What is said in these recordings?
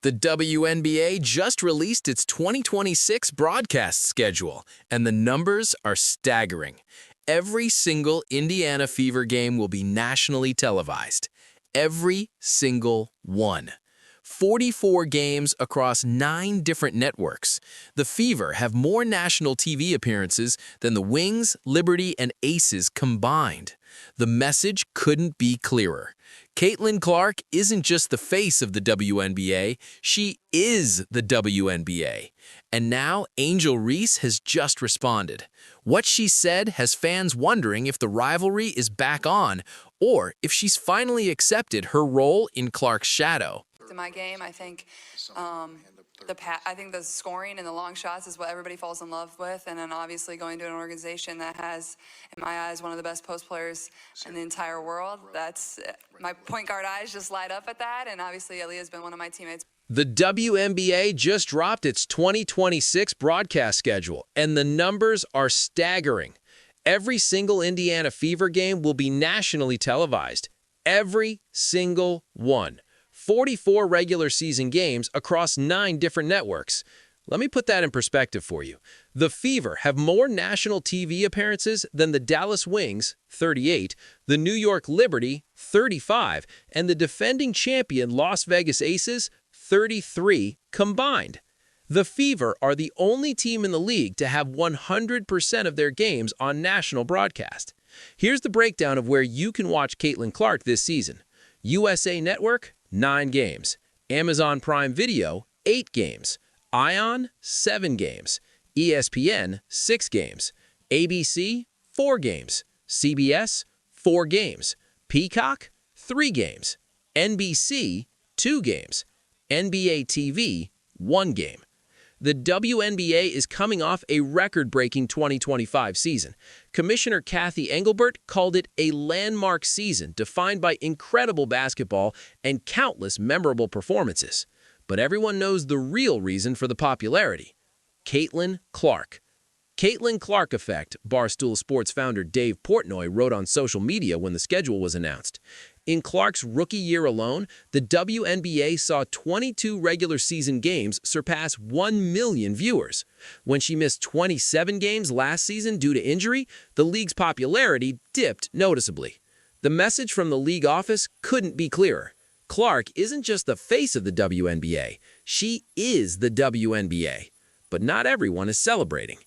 The WNBA just released its 2026 broadcast schedule, and the numbers are staggering. Every single Indiana Fever game will be nationally televised. Every single one. 44 games across 9 different networks. The Fever have more national TV appearances than the Wings, Liberty, and Aces combined. The message couldn't be clearer. Caitlin Clark isn't just the face of the WNBA, she is the WNBA. And now Angel Reese has just responded. What she said has fans wondering if the rivalry is back on or if she's finally accepted her role in Clark's shadow. In my game, I think the scoring and the long shots is what everybody falls in love with, and then obviously going to an organization that has, in my eyes, one of the best post players in the entire world. That's my point guard eyes just light up at that, and obviously Aaliyah's been one of my teammates. The WNBA just dropped its 2026 broadcast schedule, and the numbers are staggering. Every single Indiana Fever game will be nationally televised. Every single one. 44 regular season games across 9 different networks. Let me put that in perspective for you. The Fever have more national TV appearances than the Dallas Wings, 38, the New York Liberty, 35, and the defending champion Las Vegas Aces, 33 combined. The Fever are the only team in the league to have 100% of their games on national broadcast. Here's the breakdown of where you can watch Caitlin Clark this season. USA Network, 9 games. Amazon Prime Video, 8 games. ION, 7 games. ESPN, 6 games. ABC, 4 games. CBS, 4 games. Peacock, 3 games. NBC, 2 games. NBA TV, 1 game. The WNBA is coming off a record-breaking 2025 season. Commissioner Kathy Engelbert called it a landmark season defined by incredible basketball and countless memorable performances. But everyone knows the real reason for the popularity: Caitlin Clark. Caitlin Clark effect, Barstool Sports founder Dave Portnoy wrote on social media when the schedule was announced. In Clark's rookie year alone, the WNBA saw 22 regular season games surpass 1 million viewers. When she missed 27 games last season due to injury, the league's popularity dipped noticeably. The message from the league office couldn't be clearer. Clark isn't just the face of the WNBA, she is the WNBA. But not everyone is celebrating.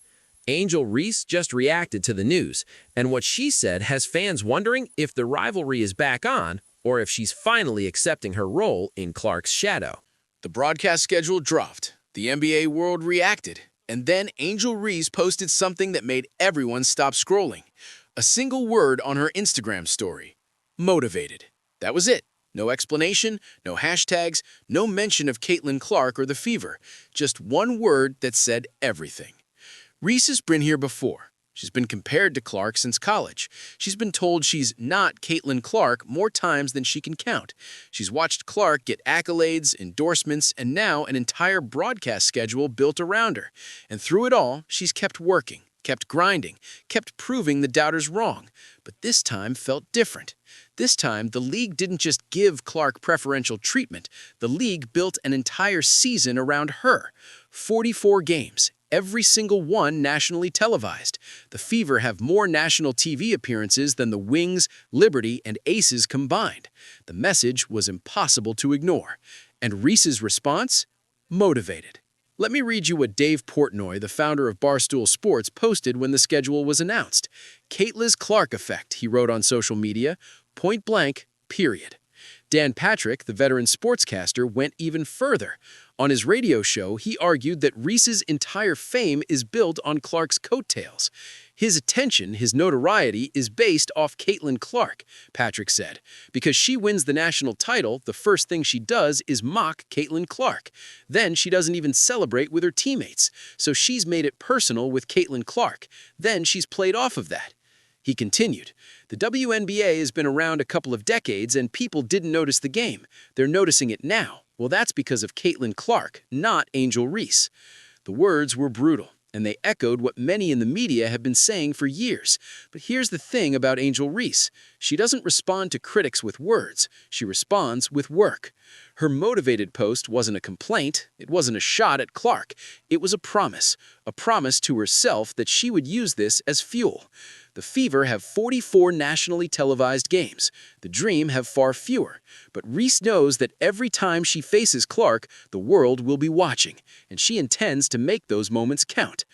Angel Reese just reacted to the news, and what she said has fans wondering if the rivalry is back on or if she's finally accepting her role in Clark's shadow. The broadcast schedule dropped, the NBA world reacted, and then Angel Reese posted something that made everyone stop scrolling. A single word on her Instagram story: motivated. That was it. No explanation, no hashtags, no mention of Caitlin Clark or the Fever. Just one word that said everything. Reese has been here before. She's been compared to Clark since college. She's been told she's not Caitlin Clark more times than she can count. She's watched Clark get accolades, endorsements, and now an entire broadcast schedule built around her. And through it all, she's kept working, kept grinding, kept proving the doubters wrong. But this time felt different. This time, the league didn't just give Clark preferential treatment. The league built an entire season around her. 44 games. Every single one nationally televised. The Fever have more national TV appearances than the Wings, Liberty, and Aces combined. The message was impossible to ignore. And Reese's response? Motivated. Let me read you what Dave Portnoy, the founder of Barstool Sports, posted when the schedule was announced. Caitlin Clark effect, he wrote on social media, point blank, period. Dan Patrick, the veteran sportscaster, went even further. On his radio show, he argued that Reese's entire fame is built on Clark's coattails. His attention, his notoriety, is based off Caitlin Clark, Patrick said. Because she wins the national title, the first thing she does is mock Caitlin Clark. Then she doesn't even celebrate with her teammates. So she's made it personal with Caitlin Clark. Then she's played off of that. He continued, the WNBA has been around a couple of decades and people didn't notice the game. They're noticing it now. Well, that's because of Caitlin Clark, not Angel Reese. The words were brutal, and they echoed what many in the media have been saying for years. But here's the thing about Angel Reese. She doesn't respond to critics with words, she responds with work. Her motivated post wasn't a complaint, it wasn't a shot at Clark. It was a promise to herself that she would use this as fuel. The Fever have 44 nationally televised games. The Dream have far fewer. But Reese knows that every time she faces Clark, the world will be watching, and she intends to make those moments count.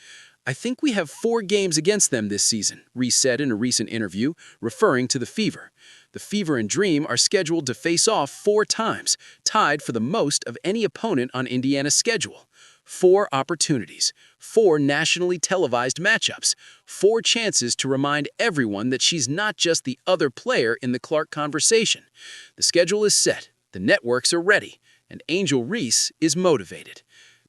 "I think we have 4 games against them this season," Reese said in a recent interview, referring to the Fever. The Fever and Dream are scheduled to face off 4 times, tied for the most of any opponent on Indiana's schedule. 4 opportunities, 4 nationally televised matchups, 4 chances to remind everyone that she's not just the other player in the Clark conversation. The schedule is set, the networks are ready, and Angel Reese is motivated.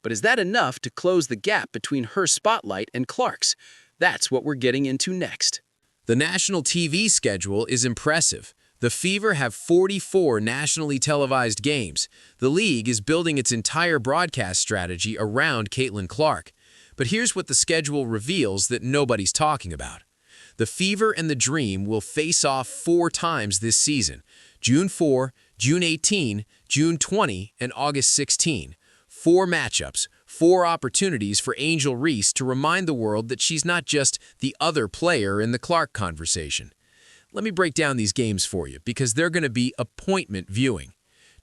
But is that enough to close the gap between her spotlight and Clark's? That's what we're getting into next. The national TV schedule is impressive. The Fever have 44 nationally televised games. The league is building its entire broadcast strategy around Caitlin Clark. But here's what the schedule reveals that nobody's talking about. The Fever and the Dream will face off 4 times this season: June 4, June 18, June 20, and August 16. 4 matchups, 4 opportunities for Angel Reese to remind the world that she's not just the other player in the Clark conversation. Let me break down these games for you, because they're going to be appointment viewing.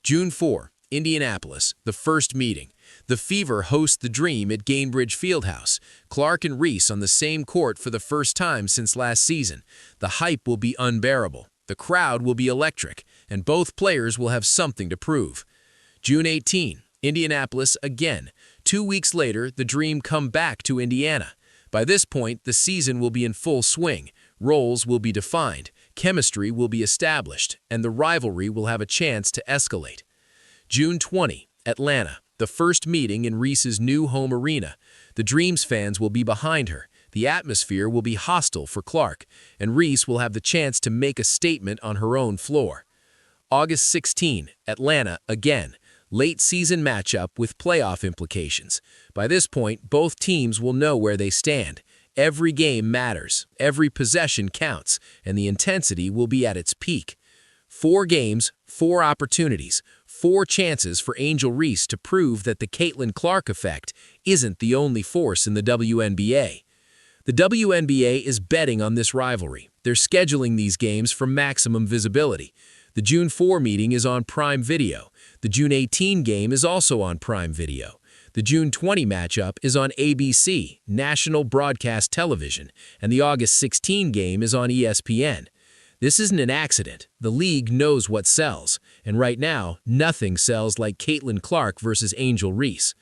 June 4, Indianapolis, the first meeting. The Fever host the Dream at Gainbridge Fieldhouse. Clark and Reese on the same court for the first time since last season. The hype will be unbearable. The crowd will be electric, and both players will have something to prove. June 18, Indianapolis again. 2 weeks later, the Dream come back to Indiana. By this point, the season will be in full swing. Roles will be defined, chemistry will be established, and the rivalry will have a chance to escalate. June 20, Atlanta, the first meeting in Reese's new home arena. The Dream's fans will be behind her. The atmosphere will be hostile for Clark, and Reese will have the chance to make a statement on her own floor. August 16, Atlanta again. Late season matchup with playoff implications. By this point, both teams will know where they stand. Every game matters, every possession counts, and the intensity will be at its peak. 4 games, 4 opportunities, 4 chances for Angel Reese to prove that the Caitlin Clark effect isn't the only force in the WNBA. The WNBA is betting on this rivalry. They're scheduling these games for maximum visibility. The June 4 meeting is on Prime Video. The June 18 game is also on Prime Video. The June 20 matchup is on ABC, National Broadcast Television, and the August 16 game is on ESPN. This isn't an accident. The league knows what sells, and right now, nothing sells like Caitlin Clark versus Angel Reese.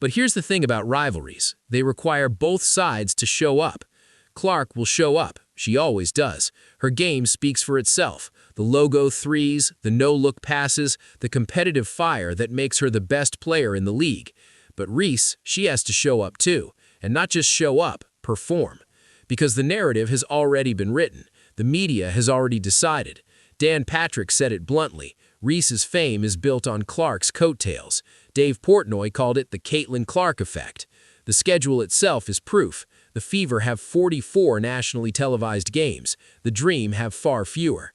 But here's the thing about rivalries. They require both sides to show up. Clark will show up. She always does. Her game speaks for itself. The logo threes, the no-look passes, the competitive fire that makes her the best player in the league. But Reese, she has to show up too. And not just show up, perform. Because the narrative has already been written. The media has already decided. Dan Patrick said it bluntly. Reese's fame is built on Clark's coattails. Dave Portnoy called it the Caitlin Clark effect. The schedule itself is proof. The Fever have 44 nationally televised games. The Dream have far fewer.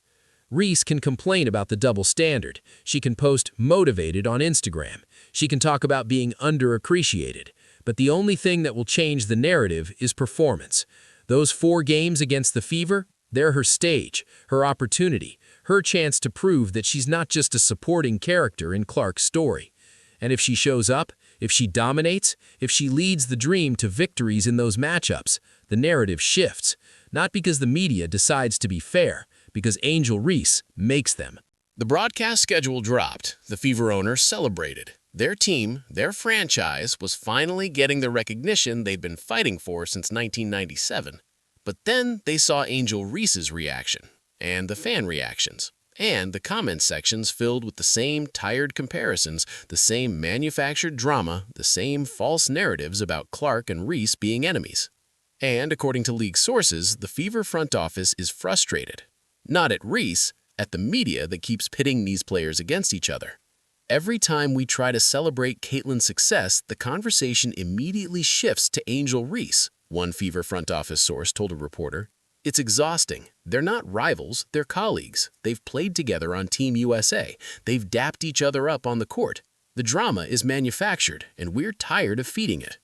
Reese can complain about the double standard. She can post motivated on Instagram. She can talk about being underappreciated. But the only thing that will change the narrative is performance. Those 4 games against the Fever, they're her stage, her opportunity, her chance to prove that she's not just a supporting character in Clark's story. And if she shows up, if she dominates, if she leads the Dream to victories in those matchups, the narrative shifts. Not because the media decides to be fair, because Angel Reese makes them. The broadcast schedule dropped. The Fever owners celebrated. Their team, their franchise, was finally getting the recognition they'd been fighting for since 1997. But then they saw Angel Reese's reaction, and the fan reactions, and the comment sections filled with the same tired comparisons, the same manufactured drama, the same false narratives about Clark and Reese being enemies. And according to league sources, the Fever front office is frustrated. Not at Reese, at the media that keeps pitting these players against each other. Every time we try to celebrate Caitlin's success, the conversation immediately shifts to Angel Reese, one Fever front office source told a reporter. It's exhausting. They're not rivals, they're colleagues. They've played together on Team USA. They've dapped each other up on the court. The drama is manufactured, and we're tired of feeding it.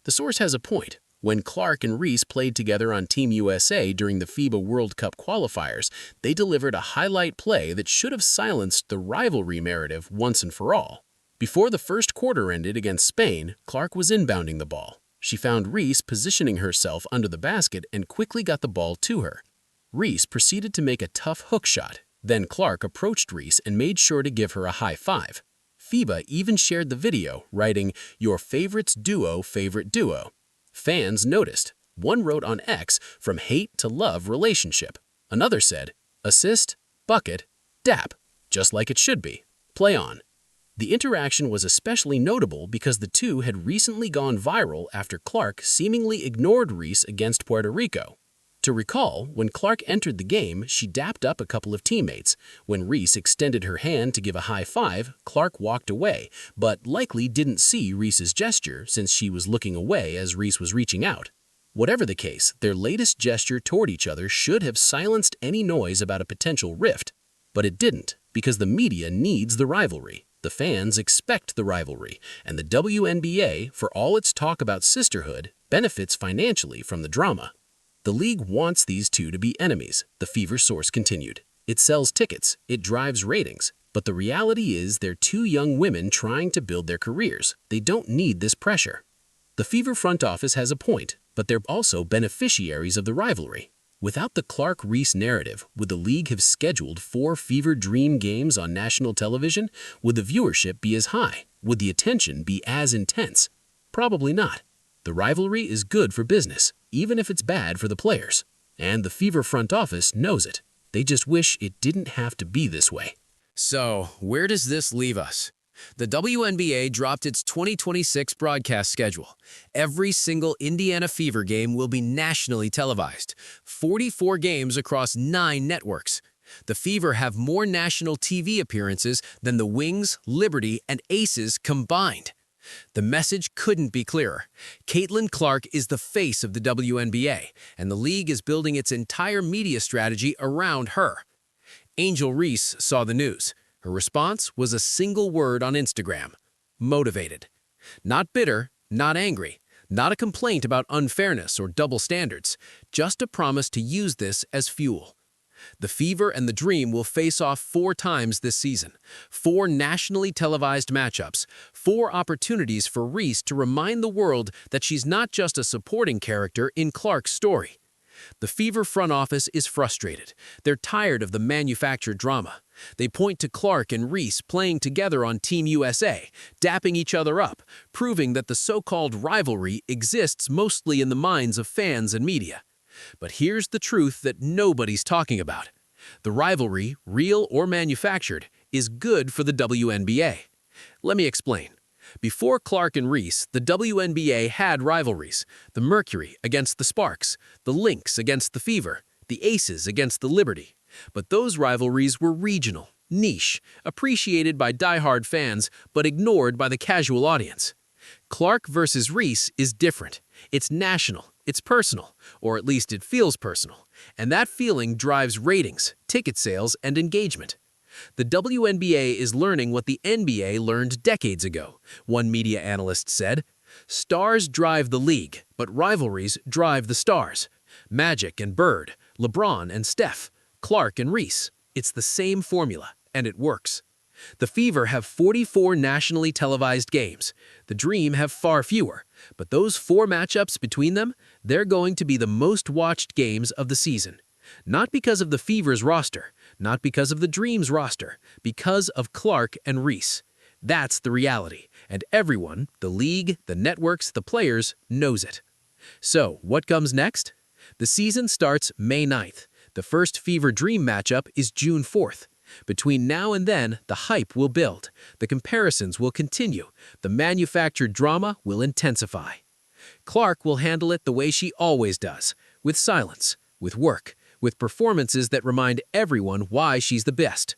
The source has a point. When Clark and Reese played together on Team USA during the FIBA World Cup qualifiers, they delivered a highlight play that should have silenced the rivalry narrative once and for all. Before the first quarter ended against Spain, Clark was inbounding the ball. She found Reese positioning herself under the basket and quickly got the ball to her. Reese proceeded to make a tough hook shot. Then Clark approached Reese and made sure to give her a high five. FIBA even shared the video, writing, "Your favorites duo favorite duo." Fans noticed. One wrote on X, "From hate to love relationship." Another said, "Assist, bucket, dap, just like it should be. Play on." The interaction was especially notable because the two had recently gone viral after Clark seemingly ignored Reese against Puerto Rico. To recall, when Clark entered the game, she dapped up a couple of teammates. When Reese extended her hand to give a high five, Clark walked away, but likely didn't see Reese's gesture since she was looking away as Reese was reaching out. Whatever the case, their latest gesture toward each other should have silenced any noise about a potential rift. But it didn't, because the media needs the rivalry. The fans expect the rivalry, and the WNBA, for all its talk about sisterhood, benefits financially from the drama. The league wants these two to be enemies, the Fever source continued. It sells tickets, it drives ratings, but the reality is they're two young women trying to build their careers. They don't need this pressure. The Fever front office has a point, but they're also beneficiaries of the rivalry. Without the Clark-Reese narrative, would the league have scheduled 4 Fever Dream games on national television? Would the viewership be as high? Would the attention be as intense? Probably not. The rivalry is good for business, even if it's bad for the players. And the Fever front office knows it. They just wish it didn't have to be this way. So, where does this leave us? The WNBA dropped its 2026 broadcast schedule. Every single Indiana Fever game will be nationally televised. 44 games across 9 networks. The Fever have more national TV appearances than the Wings, Liberty, and Aces combined. The message couldn't be clearer. Caitlin Clark is the face of the WNBA, and the league is building its entire media strategy around her. Angel Reese saw the news. Her response was a single word on Instagram: motivated. Not bitter, not angry, not a complaint about unfairness or double standards, just a promise to use this as fuel. The Fever and the Dream will face off 4 times this season. 4 nationally televised matchups, 4 opportunities for Reese to remind the world that she's not just a supporting character in Clark's story. The Fever front office is frustrated. They're tired of the manufactured drama. They point to Clark and Reese playing together on Team USA, dapping each other up, proving that the so-called rivalry exists mostly in the minds of fans and media. But here's the truth that nobody's talking about. The rivalry, real or manufactured, is good for the WNBA. Let me explain. Before Clark and Reese, the WNBA had rivalries: the Mercury against the Sparks, the Lynx against the Fever, the Aces against the Liberty. But those rivalries were regional, niche, appreciated by diehard fans, but ignored by the casual audience. Clark versus Reese is different. It's national, it's personal, or at least it feels personal. And that feeling drives ratings, ticket sales, and engagement. The WNBA is learning what the NBA learned decades ago. One media analyst said, "Stars drive the league, but rivalries drive the stars. Magic and Bird, LeBron and Steph, Clark and Reese. It's the same formula, and it works." The Fever have 44 nationally televised games. The Dream have far fewer, but those 4 matchups between them, they're going to be the most watched games of the season. Not because of the Fever's roster, not because of the Dream's roster, because of Clark and Reese. That's the reality, and everyone, the league, the networks, the players, knows it. So, what comes next? The season starts May 9th. The first Fever Dream matchup is June 4th. Between now and then, the hype will build, the comparisons will continue, the manufactured drama will intensify. Clark will handle it the way she always does, with silence, with work, with performances that remind everyone why she's the best.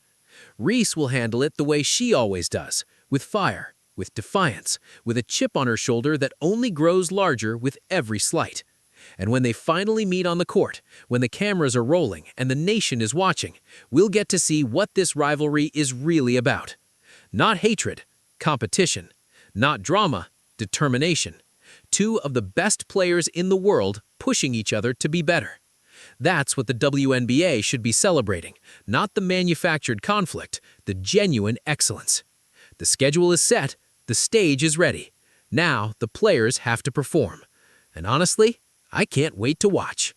Reese will handle it the way she always does, with fire, with defiance, with a chip on her shoulder that only grows larger with every slight. And when they finally meet on the court, when the cameras are rolling and the nation is watching, we'll get to see what this rivalry is really about. Not hatred, competition. Not drama, determination. Two of the best players in the world pushing each other to be better. That's what the WNBA should be celebrating, not the manufactured conflict, the genuine excellence. The schedule is set, the stage is ready. Now the players have to perform. And honestly, I can't wait to watch.